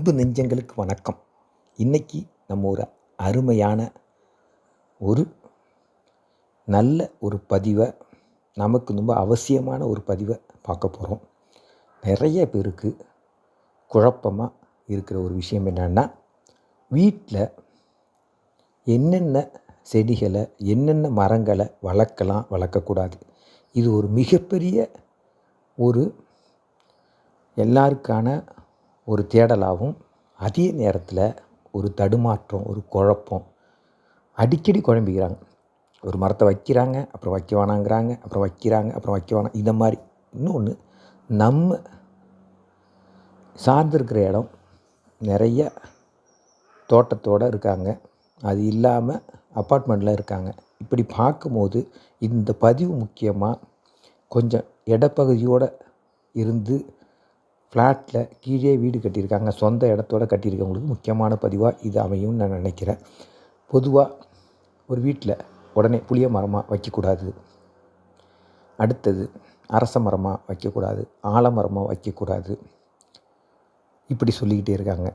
அன்பு நெஞ்சங்களுக்கு வணக்கம். இன்றைக்கி நம்ம ஒரு அருமையான ஒரு நல்ல ஒரு பதிவை, நமக்கு ரொம்ப அவசியமான ஒரு பதிவை பார்க்க போகிறோம். நிறைய பேருக்கு குழப்பமாக இருக்கிற ஒரு விஷயம் என்னென்னா, வீட்டில் என்னென்ன செடிகளை என்னென்ன மரங்களை வளர்க்கலாம் வளர்க்கக்கூடாது. இது ஒரு மிகப்பெரிய ஒரு எல்லாருக்கான ஒரு தேடலாகவும், அதே நேரத்தில் ஒரு தடுமாற்றம், ஒரு குழப்பம். அடிக்கடி குழம்பிக்கிறாங்க. ஒரு மரத்தை வைக்கிறாங்க, அப்புறம் வைக்க வேணாங்கிறாங்க, அப்புறம் வைக்கிறாங்க, அப்புறம் வைக்க வேணாம். இதை மாதிரி இன்னொன்று, நம்ம சார்ந்திருக்கிற இடம் நிறைய தோட்டத்தோடு இருக்காங்க, அது இல்லாமல் அப்பார்ட்மெண்ட்டில் இருக்காங்க. இப்படி பார்க்கும்போது இந்த பதிவு முக்கியமாக கொஞ்சம் இடப்பகுதியோடு இருந்து ஃப்ளாட்டில் கீழே வீடு கட்டியிருக்காங்க, சொந்த இடத்தோடு கட்டியிருக்கவங்களுக்கு முக்கியமான பதிவாக இது அமையும்னு நான் நினைக்கிறேன். பொதுவாக ஒரு வீட்டில் உடனே புளிய மரமாக வைக்கக்கூடாது, அடுத்தது அரச மரமாக வைக்கக்கூடாது, ஆலமரமாக வைக்கக்கூடாது, இப்படி சொல்லிக்கிட்டே இருக்காங்க.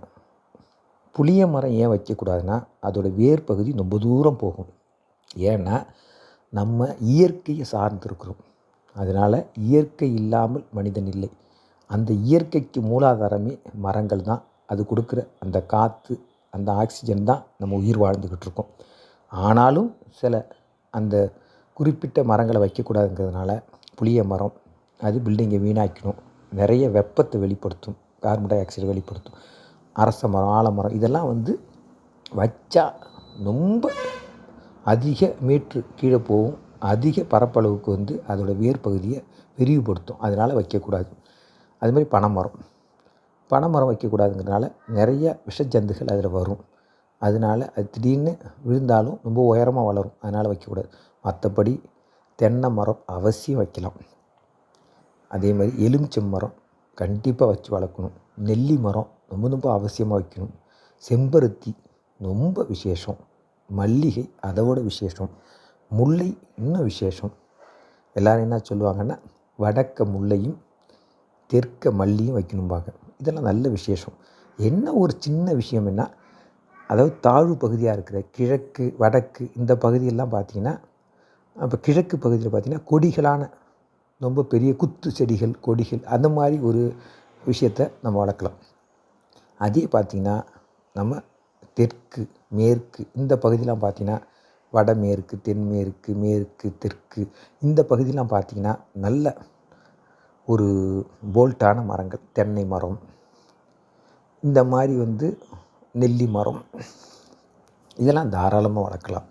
புளிய மரம் ஏன் வைக்கக்கூடாதுன்னா, அதோடய வேர் பகுதி ரொம்ப தூரம் போகும். ஏன்னா நம்ம இயற்கையை சார்ந்திருக்கிறோம். அதனால் இயற்கை இல்லாமல் மனிதன் இல்லை. அந்த இயற்கைக்கு மூலாதாரமே மரங்கள் தான். அது கொடுக்குற அந்த காற்று, அந்த ஆக்சிஜன் தான் நம்ம உயிர் வாழ்ந்துக்கிட்டு இருக்கோம். ஆனாலும் சில அந்த குறிப்பிட்ட மரங்களை வைக்கக்கூடாதுங்கிறதுனால புளிய மரம் அது பில்டிங்கை வீணாக்கணும், நிறைய வெப்பத்தை வெளிப்படுத்தும், கார்பன் டை ஆக்சைடை வெளிப்படுத்தும். அரச மரம், ஆலமரம் இதெல்லாம் வச்சா ரொம்ப அதிக மீட்ரு கீழே போகும், அதிக பரப்பளவுக்கு அதோடய வேர் பகுதியை விரிவுபடுத்தும். அதனால் வைக்கக்கூடாது. அதுமாதிரி பனைமரம் வைக்கக்கூடாதுங்கிறதுனால நிறைய விஷஜந்துகள் அதில் வரும். அதனால் அது திடீர்னு விழுந்தாலும் ரொம்ப உயரமாக வளரும், அதனால் வைக்கக்கூடாது. மற்றபடி தென்னை மரம் அவசியம் வைக்கலாம். அதே மாதிரி எலுமிச்சை மரம் கண்டிப்பாக வச்சு வளர்க்கணும். நெல்லி மரம் ரொம்ப அவசியமாக வைக்கணும். செம்பருத்தி ரொம்ப விசேஷம். மல்லிகை அதோட விசேஷம். முல்லை இன்னும் விசேஷம். எல்லோரும் என்ன சொல்லுவாங்கன்னா, வடக்க முல்லையும் தெற்க மல்லியும் வைக்கணும்பாங்க. இதெல்லாம் நல்ல விசேஷம். என்ன ஒரு சின்ன விஷயம் என்ன, அதாவது தாழ்வு பகுதியாக இருக்கிற கிழக்கு வடக்கு இந்த பகுதியெல்லாம் பார்த்திங்கன்னா, அப்போ கிழக்கு பகுதியில் பார்த்திங்கன்னா கொடிகளான ரொம்ப பெரிய குத்து செடிகள், கொடிகள் அந்த மாதிரி ஒரு விஷயத்தை நம்ம வளர்க்கலாம். அதே பார்த்திங்கன்னா நம்ம தெற்கு மேற்கு இந்த பகுதியெலாம் பார்த்திங்கன்னா, வடமேற்கு தென்மேற்கு மேற்கு தெற்கு இந்த பகுதியெலாம் பார்த்திங்கன்னா நல்ல ஒரு போல்ட்டான மரங்கள், தென்னை மரம், இந்த மாதிரி நெல்லி மரம் இதெல்லாம் தாராளமாக வளர்க்கலாம்.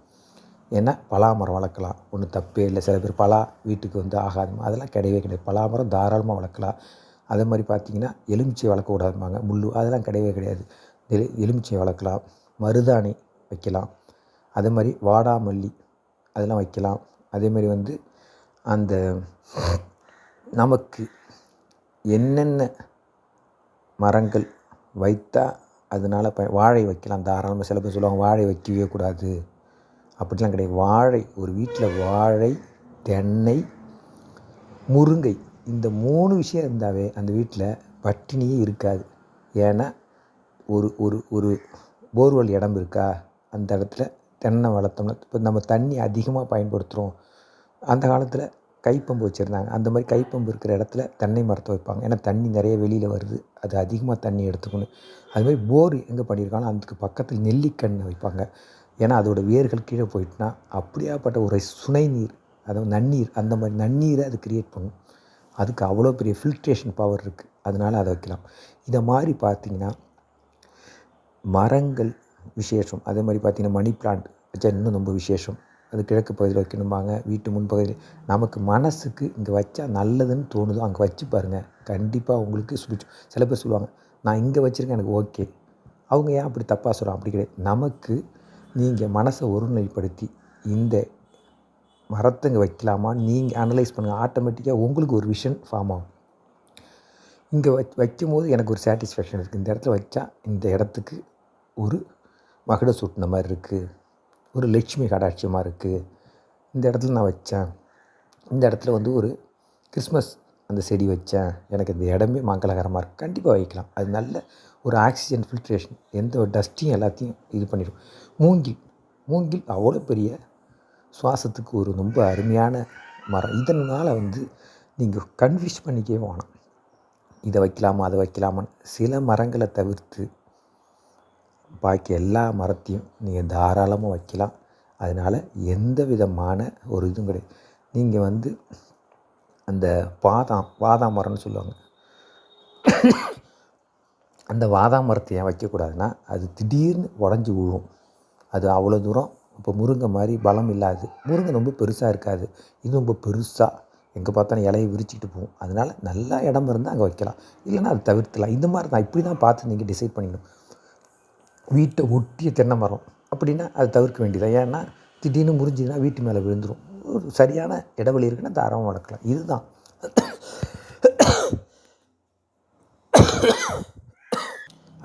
ஏன்னா பலாமரம் வளர்க்கலாம், ஒன்றும் தப்பே இல்லை. சில பேர் பலா வீட்டுக்கு ஆகாது, அதெல்லாம் கிடையவே கிடையாது. பலாமரம் தாராளமாக வளர்க்கலாம். அதே மாதிரி பார்த்திங்கன்னா எலுமிச்சை வளர்க்கக்கூடாதுமாங்க, முள், அதெல்லாம் கிடையவே கிடையாது. எலுமிச்சை வளர்க்கலாம், மருதாணி வைக்கலாம், அதே மாதிரி வாடாமல்லி அதெல்லாம் வைக்கலாம். அதேமாதிரி அந்த நமக்கு என்னென்ன மரங்கள் வைத்தா அதனால் வாழை வைக்கலாம் தாராளமாக. சில பேர் சொல்லுவாங்க வாழை வைக்கவே கூடாது, அப்படிலாம் கிடையாது. வாழை ஒரு வீட்டில் வாழை, தென்னை, முருங்கை இந்த 3 விஷயம் இருந்தாவே அந்த வீட்டில் பட்டினியே இருக்காது. ஏன்னா ஒரு ஒரு ஒரு போர்வெல் இடம் இருக்கா, அந்த இடத்துல தென்னை வளர்த்தோம்னா, இப்போ நம்ம தண்ணி அதிகமாக பயன்படுத்துகிறோம். அந்த காலத்தில் கைப்பம்பு வச்சுருந்தாங்க, அந்த மாதிரி கைப்பம்பு இருக்கிற இடத்துல தென்னை மரத்தை வைப்பாங்க. ஏன்னா தண்ணி நிறைய வெளியில் வருது, அது அதிகமாக தண்ணி எடுத்துக்கணும். அதுமாதிரி போர் எங்கே பண்ணியிருக்காங்களோ அதுக்கு பக்கத்தில் நெல்லிக்கன்று வைப்பாங்க. ஏன்னா அதோடய வேர்கள் கீழே போயிட்டுனா அப்படியாப்பட்ட ஒரு சுனை நீர், அதாவது நன்னீர், அந்த மாதிரி நன்னீரை அது கிரியேட் பண்ணும். அதுக்கு அவ்வளோ பெரிய ஃபில்ட்ரேஷன் பவர் இருக்குது. அதனால் அதை வைக்கலாம். இதை மாதிரி பார்த்திங்கன்னா மரங்கள் விசேஷம். அதே மாதிரி பார்த்திங்கன்னா மணி பிளான்ட் வச்சா இன்னும் ரொம்ப விசேஷம். அது கிழக்கு பகுதியில் வைக்கணும்பாங்க, வீட்டு முன்பகுதியில். நமக்கு மனசுக்கு இங்கே வச்சா நல்லதுன்னு தோணுதோ அங்கே வச்சு பாருங்கள், கண்டிப்பாக உங்களுக்கு சில பேர் சொல்லுவாங்க நான் இங்கே வச்சுருக்கேன் எனக்கு ஓகே, அவங்க ஏன் அப்படி தப்பாக சொல்கிறாங்க? அப்படி கிடையாது. நமக்கு நீங்கள் மனசை ஒருநிலைப்படுத்தி இந்த மரத்தை இங்கே வைக்கலாமான்னு நீங்கள் அனலைஸ் பண்ணுங்கள். ஆட்டோமேட்டிக்காக உங்களுக்கு ஒரு விஷன் ஃபார்ம் ஆகும். இங்கே வைக்கும் போது எனக்கு ஒரு சாட்டிஸ்ஃபேக்ஷன் இருக்குது, இந்த இடத்துல வச்சா இந்த இடத்துக்கு ஒரு மகுட சூட்டின மாதிரி இருக்குது, ஒரு லட்சுமி கடாட்சியமாக இருக்குது, இந்த இடத்துல நான் வச்சேன், இந்த இடத்துல ஒரு கிறிஸ்மஸ் அந்த செடி வச்சேன், எனக்கு இந்த இடமே மங்களகரமாக இருக்குது, கண்டிப்பாக வைக்கலாம். அது நல்ல ஒரு ஆக்சிஜன் ஃபில்ட்ரேஷன், எந்த ஒரு டஸ்ட்டையும் எல்லாத்தையும் இது பண்ணிடும். மூங்கில் அவ்வளோ பெரிய சுவாசத்துக்கு ஒரு ரொம்ப அருமையான மரம். இதனால் நீங்கள் கன்ஃபியூஸ் பண்ணிக்கவே வேணாம், இதை வைக்கலாமா அதை வைக்கலாமான்னு. சில மரங்களை தவிர்த்து பாக்கி எல்லா மரத்தையும் நீங்கள் தாராளமாக வைக்கலாம். அதனால் எந்த விதமான ஒரு இதுவும் கிடையாது. நீங்கள் அந்த வாதாம் மரம்னு சொல்லுவாங்க, அந்த வாதாம் மரத்தை ஏன் வைக்கக்கூடாதுன்னா, அது திடீர்னு உடஞ்சி விழும். அது அவ்வளோ தூரம் இப்போ முருங்கை மாதிரி பலம் இல்லாது. முருங்கை ரொம்ப பெருசாக இருக்காது, இது ரொம்ப பெருசாக எங்கே பார்த்தாலும் இலையை விரிச்சிக்கிட்டு போகும். அதனால் நல்லா இடம் இருந்தால் அங்கே வைக்கலாம், இல்லைன்னா அதை தவிர்த்துலாம். இந்த மாதிரி தான், இப்படி தான் பார்த்து நீங்கள் டிசைட் பண்ணிக்கணும். வீட்டை ஒட்டிய தென்னை மரம் அப்படின்னா அதை தவிர்க்க வேண்டியதான். ஏன்னா திடீர்னு முறிஞ்சிதுன்னா வீட்டு மேலே விழுந்துடும். ஒரு சரியான இடைவெளி இருக்குன்னா தாராளமாக வளர்க்கலாம். இதுதான்.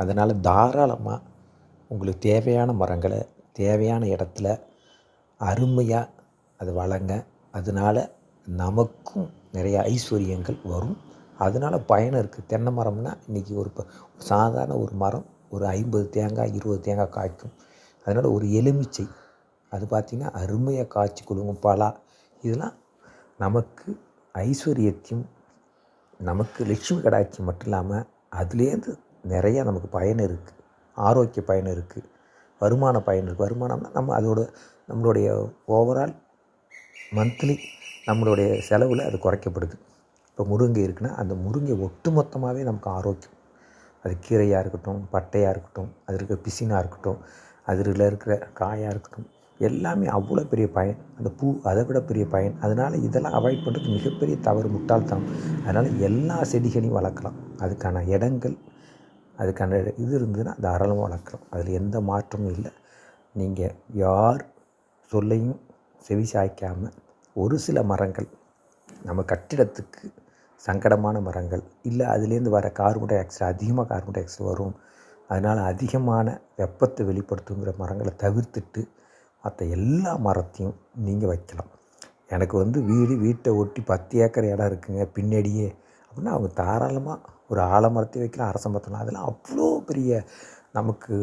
அதனால் தாராளமாக உங்களுக்கு தேவையான மரங்களை தேவையான இடத்துல அருமையாக அதை வளங்க. அதனால் நமக்கும் நிறைய ஐஸ்வர்யங்கள் வரும், அதனால் பயணம் இருக்குது. தென்னை மரம்னா இன்றைக்கி ஒரு சாதாரண ஒரு மரம் ஒரு 50 தேங்காய் 20 தேங்காய் காய்க்கும். அதனால் ஒரு எலுமிச்சை அது பார்த்திங்கன்னா அருமையாக காய்ச்சி கொடுக்கும். பலா, இதெல்லாம் நமக்கு ஐஸ்வர்யத்தையும் நமக்கு லட்சுமி கடாட்சியம் மட்டும் இல்லாமல் அதுலேருந்து நிறையா நமக்கு பயன் இருக்குது, ஆரோக்கிய பயன் இருக்குது, வருமான பயன் இருக்குது. வருமானம்னா நம்மளுடைய ஓவரால் மந்த்லி நம்மளுடைய செலவில் அது குறைக்கப்படுது. இப்போ முருங்கை இருக்குன்னா அந்த முருங்கை ஒட்டுமொத்தமாகவே நமக்கு ஆரோக்கியம். அது கீரையாக இருக்கட்டும், பட்டையாக இருக்கட்டும், அது இருக்கிற பிசினாக இருக்கட்டும், அதில் இருக்கிற காயாக இருக்கட்டும், எல்லாமே அவ்வளோ பெரிய பயன். அந்த பூ அதை விட பெரிய பயன். அதனால் இதெல்லாம் அவாய்ட் பண்ணுறது மிகப்பெரிய தவறு, முட்டாள்தனம். அதனால் எல்லா செடிகளையும் வளர்க்கலாம். அதுக்கான இடங்கள், அதுக்கான இது இருந்ததுன்னா தாராளமாக வளர்க்கலாம். அதில் எந்த மாற்றமும் இல்லை. நீங்கள் யார் சொல்லையும் செவி சாய்க்காமல் ஒரு சில மரங்கள் நம்ம கட்டிடத்துக்கு சங்கடமான மரங்கள் இல்லை, அதுலேருந்து வர கார்பன் டை ஆக்சைடு, அதிகமாக கார்பன் டை ஆக்சைடு வரும், அதனால் அதிகமான வெப்பத்தை வெளிப்படுத்துங்கிற மரங்களை தவிர்த்துட்டு மற்ற எல்லா மரத்தையும் நீங்கள் வைக்கலாம். எனக்கு வீட்டை ஒட்டி 10 ஏக்கர் இடம் இருக்குங்க பின்னாடியே அப்படின்னா அவங்க தாராளமாக ஒரு ஆலமரத்தை வைக்கலாம், அரச மரத்தலாம். அதெல்லாம் அவ்வளோ பெரிய நமக்கு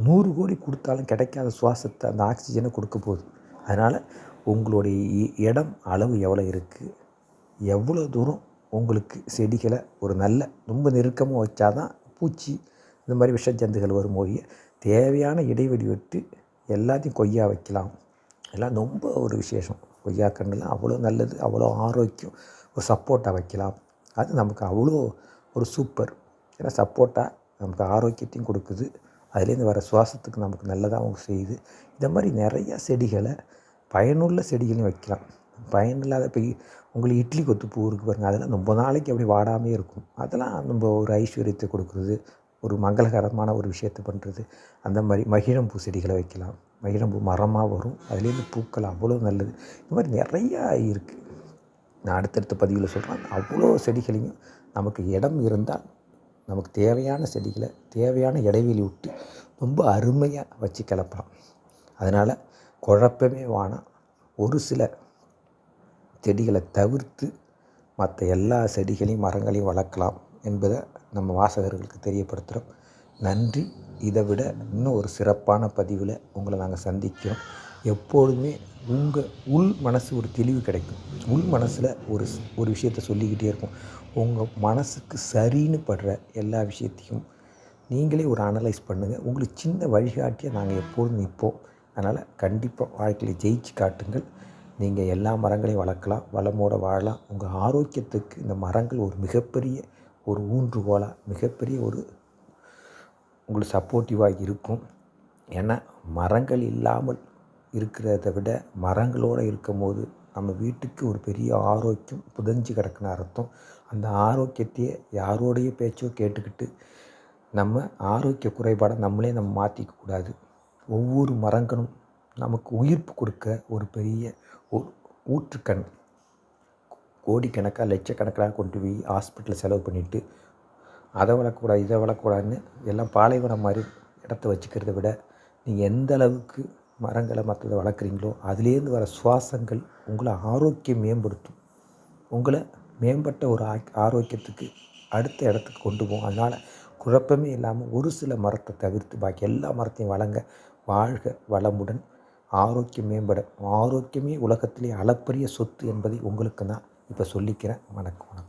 100 கோடி கொடுத்தாலும் கிடைக்காத சுவாசத்தை, அந்த ஆக்சிஜனை கொடுக்க போகுது. அதனால் உங்களுடைய இடம் அளவு எவ்வளோ இருக்குது, எவ்வளோ தூரம் உங்களுக்கு செடிகளை ஒரு நல்ல ரொம்ப நெருக்கமாக வச்சா தான் பூச்சி இந்த மாதிரி விஷ ஜந்துகள் வரும்போது தேவையான இடைவெளி விட்டு எல்லாத்தையும் கொய்யா வைக்கலாம். எல்லாம் ரொம்ப ஒரு விசேஷம். கொய்யா கன்றுலாம் அவ்வளோ நல்லது, அவ்வளோ ஆரோக்கியம். ஒரு சப்போட்டா வைக்கலாம், அது நமக்கு அவ்வளோ ஒரு சூப்பர். ஏன்னா சப்போட்டா நமக்கு ஆரோக்கியத்தையும் கொடுக்குது, அதுலேருந்து வர சுவாசத்துக்கு நமக்கு நல்லதாக செய்யுது. இந்த மாதிரி நிறையா செடிகளை, பயனுள்ள செடிகளையும் வைக்கலாம். பயனில்லாத இப்போ உங்களுக்கு இட்லி கொத்து பூ இருக்குது பாருங்கள், அதெல்லாம் ரொம்ப நாளைக்கு அப்படி வாடாமே இருக்கும். அதெல்லாம் நம்ம ஒரு ஐஸ்வர்யத்தை கொடுக்குறது, ஒரு மங்களகரமான ஒரு விஷயத்தை பண்ணுறது. அந்த மாதிரி மகிழம்பூ செடிகளை வைக்கலாம். மகிழம்பூ மரமாக வரும், அதுலேருந்து பூக்கள் அவ்வளோ நல்லது. இந்த மாதிரி நிறையா இருக்குது. நான் அடுத்தடுத்த பதிவில் சொல்கிறேன். அவ்வளோ செடிகளையும் நமக்கு இடம் இருந்தால் நமக்கு தேவையான செடிகளை தேவையான இடைவெளி விட்டு ரொம்ப அருமையாக வச்சு கிளப்பலாம். அதனால் குழப்பமே வேணாம். ஒரு சில செடிகளை தவிர்த்து மற்ற எல்லா செடிகளையும் மரங்களையும் வளர்க்கலாம் என்பதை நம்ம வாசகர்களுக்கு தெரியப்படுத்துகிறோம். நன்றி. இதை விட இன்னும் ஒரு சிறப்பான பதிவில் உங்களை நாங்கள் சந்திக்கிறோம். எப்பொழுதுமே உங்கள் உள் மனசு ஒரு தெளிவு கிடைக்கும். உள் மனசில் ஒரு விஷயத்தை சொல்லிக்கிட்டே இருக்கும். உங்கள் மனசுக்கு சரின்னு படுற எல்லா விஷயத்தையும் நீங்களே ஒரு அனலைஸ் பண்ணுங்கள். உங்களுக்கு சின்ன வழிகாட்டியாக நாங்கள் எப்பொழுதும் நிற்போம். அதனால் கண்டிப்பாக வாழ்க்கையில் ஜெயிச்சு காட்டுங்கள். நீங்கள் எல்லா மரங்களையும் வளர்க்கலாம், வளமோடு வாழலாம். உங்கள் ஆரோக்கியத்துக்கு இந்த மரங்கள் ஒரு மிகப்பெரிய ஒரு ஊன்றுகோலாக, மிகப்பெரிய ஒரு உங்களுக்கு சப்போர்ட்டிவாக இருக்கும். ஏன்னா மரங்கள் இல்லாமல் இருக்கிறத விட மரங்களோடு இருக்கும் போது நம்ம வீட்டுக்கு ஒரு பெரிய ஆரோக்கியம் புதஞ்சு கிடக்குன்னு அர்த்தம். அந்த ஆரோக்கியத்தையே யாரோடைய பேச்சோ கேட்டுக்கிட்டு நம்ம ஆரோக்கிய குறைபாடை நம்ம மாற்றிக்கக்கூடாது. ஒவ்வொரு மரங்களும் நமக்கு உயிர்ப்பு கொடுக்க ஒரு பெரிய ஊற்றுக்கண். கோடிக்கணக்காக லட்சக்கணக்காக கொண்டு போய் ஹாஸ்பிட்டலில் செலவு பண்ணிவிட்டு அதை வளர்க்கக்கூடாது இதை வளர்க்கக்கூடாதுன்னு எல்லாம் பாலைவனம் மாதிரி இடத்த வச்சுக்கிறத விட நீங்கள் எந்த அளவுக்கு மரங்களை மற்றதை வளர்க்குறீங்களோ அதுலேருந்து வர சுவாசங்கள் உங்களை ஆரோக்கியம் மேம்படுத்தும். உங்களை மேம்பட்ட ஒரு ஆரோக்கியத்துக்கு அடுத்த இடத்துக்கு கொண்டு போகும். அதனால் குழப்பமே இல்லாமல் ஒரு சில மரத்தை தவிர்த்து பாக்கி எல்லா மரத்தையும் வளங்க. வாழ்க வளமுடன். ஆரோக்கியம் மேம்பட. ஆரோக்கியமே உலகத்திலே அளப்பரிய சொத்து என்பதை உங்களுக்கு நான் இப்போ சொல்லிக்கிறேன். வணக்கம்.